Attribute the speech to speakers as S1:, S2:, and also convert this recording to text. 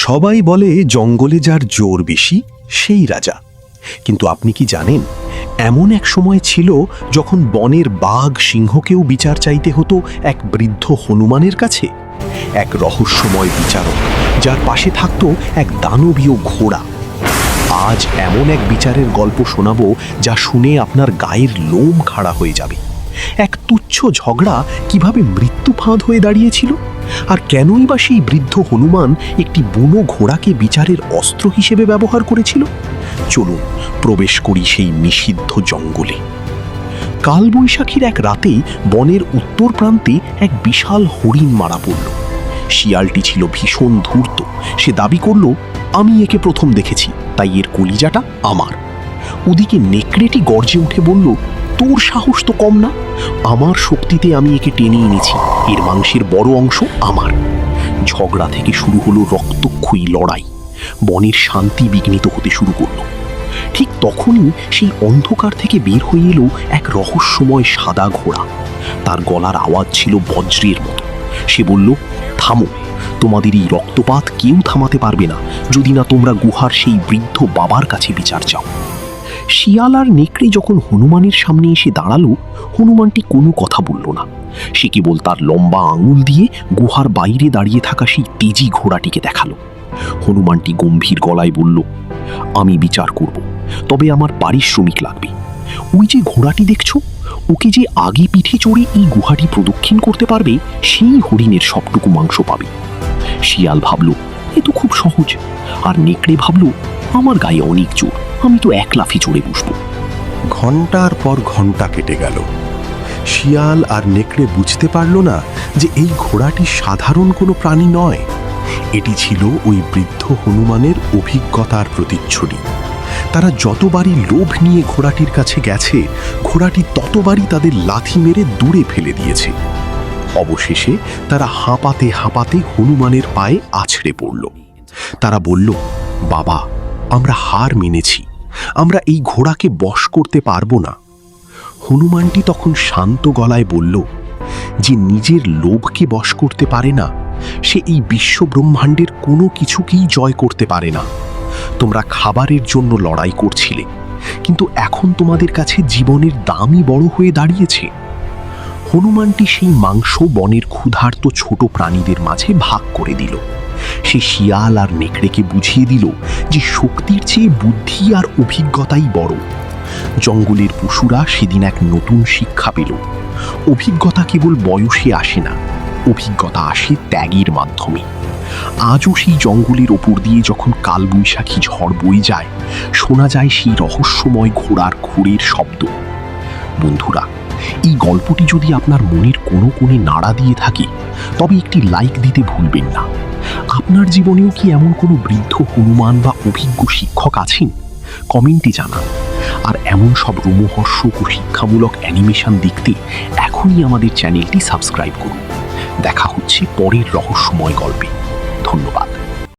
S1: সবাই বলে জঙ্গলে যার জোর বেশি সেই রাজা, কিন্তু আপনি কি জানেন এমন এক সময় ছিল যখন বনের বাঘ সিংহকেও বিচার চাইতে হতো এক বৃদ্ধ হনুমানের কাছে। এক রহস্যময় বিচারক যার পাশে থাকতো এক দানবীয় ঘোড়া। আজ এমন এক বিচারের গল্প শোনাবো যা শুনে আপনার গায়ের লোম খাড়া হয়ে যাবে। এক তুচ্ছ ঝগড়া কিভাবে মৃত্যু ফাঁদ হয়ে দাঁড়িয়েছিল, আর কেনই বা সেই বৃদ্ধ হনুমান একটি বুনো ঘোড়াকে বিচারের অস্ত্র হিসেবে ব্যবহার করেছিল। চলুন প্রবেশ করি সেই নিষিদ্ধ জঙ্গলে। কালবৈশাখীর এক রাতে বনের উত্তর প্রান্তে এক বিশাল হরিণ মারা পড়ল। শিয়ালটি ছিল ভীষণ ধূর্ত। সে দাবি করল, আমি একে প্রথম দেখেছি, তাই এর কলিজাটা আমার। ওদিকে নেকড়েটি গর্জে উঠে বলল, তোর সাহস তো কম না, আমার শক্তিতে আমি একে টেনে এনেছি, এর মাংসের বড় অংশ আমার। ঝগড়া থেকে শুরু হলো রক্তক্ষয়ী লড়াই। বনের শান্তি বিঘ্নিত হতে শুরু করল। ঠিক তখনই সেই অন্ধকার থেকে বের হয়ে এলো এক রহস্যময় সাদা ঘোড়া। তার গলার আওয়াজ ছিল বজ্রের মতো। সে বলল, থামো, তোমাদের এই রক্তপাত কেউ থামাতে পারবে না যদি না তোমরা গুহার সেই বৃদ্ধ বাবার কাছে বিচার চাও। শিয়াল আর নেকড়ে যখন হনুমানের সামনে এসে দাঁড়ালো, হনুমানটি কোনো কথা বলল না। সে কেবল তার লম্বা আঙুল দিয়ে গুহার বাইরে দাঁড়িয়ে থাকা সেই তেজি ঘোড়াটিকে দেখালো। হনুমানটি গম্ভীর গলায় বলল, আমি বিচার করব, তবে আমার পারিশ্রমিক লাগবে। ওই যে ঘোড়াটি দেখছো, ওকে যে আগে পিঠে চড়ে এই গুহাটি প্রদক্ষিণ করতে পারবে, সেই হরিণের সবটুকু মাংস পাবে। শিয়াল ভাবল, এ তো খুব সহজ। আর নেকড়ে ভাবল, আমার গায়ে অনেক জোর, আমি তো এক লাফে চড়ে বসবো।
S2: ঘন্টার পর ঘন্টা কেটে গেল। শিয়াল আর নেকড়ে বুঝতে পারল না যে এই ঘোড়াটি সাধারণ কোনো প্রাণী নয়। এটি ছিল ওই বৃদ্ধ হনুমানের অভিজ্ঞতার প্রতিচ্ছবি। তারা যতবারই লোভ নিয়ে ঘোড়াটির কাছে গেছে, ঘোড়াটি ততবারই তাদের লাথি মেরে দূরে ফেলে দিয়েছে। অবশেষে তারা হাঁপাতে হাঁপাতে হনুমানের পায়ে আছড়ে পড়ল। তারা বলল, বাবা, আমরা হার মেনেছি, আমরা এই ঘোড়াকে বশ করতে পারবো না। হনুমানটি তখন শান্ত গলায় বলল, যে নিজের লোভকে বশ করতে পারে না, সে এই বিশ্ব ব্রহ্মাণ্ডের কোনো কিছুকেই জয় করতে পারে না। তোমরা খাবারের জন্য লড়াই করছিলে, কিন্তু এখন তোমাদের কাছে জীবনের দামই বড় হয়ে দাঁড়িয়েছে। হনুমানটি সেই মাংস বনের ক্ষুধার্ত ছোট প্রাণীদের মাঝে ভাগ করে দিল। সে শিয়াল আর নেকড়েকে বুঝিয়ে দিল যে শক্তির চেয়ে বুদ্ধি আর অভিজ্ঞতাই বড়। জঙ্গলের পশুরা সেদিন এক নতুন শিক্ষা পেল। অভিজ্ঞতা কেবল বয়সে আসে না, অভিজ্ঞতা আসে ত্যাগের মাধ্যমে। আজও সেই জঙ্গলের ওপর দিয়ে যখন কালবৈশাখী ঝড় বয়ে যায়, শোনা যায় সেই রহস্যময় ঘোড়ার ঘোরের শব্দ। বন্ধুরা, এই গল্পটি যদি আপনার মনের কোনো কোণে নাড়া দিয়ে থাকে, তবে একটি লাইক দিতে ভুলবেন না। আপনার জীবনেও কি এমন কোনো বৃদ্ধ হনুমান বা অভিজ্ঞ শিক্ষক আছেন? কমেন্টে জানান। আর এমন সব রোমহর্ষক ও শিক্ষামূলক অ্যানিমেশন দেখতে এখনই আমাদের চ্যানেলটি সাবস্ক্রাইব করুন। দেখা হচ্ছে পরের রহস্যময় গল্পে। ধন্যবাদ।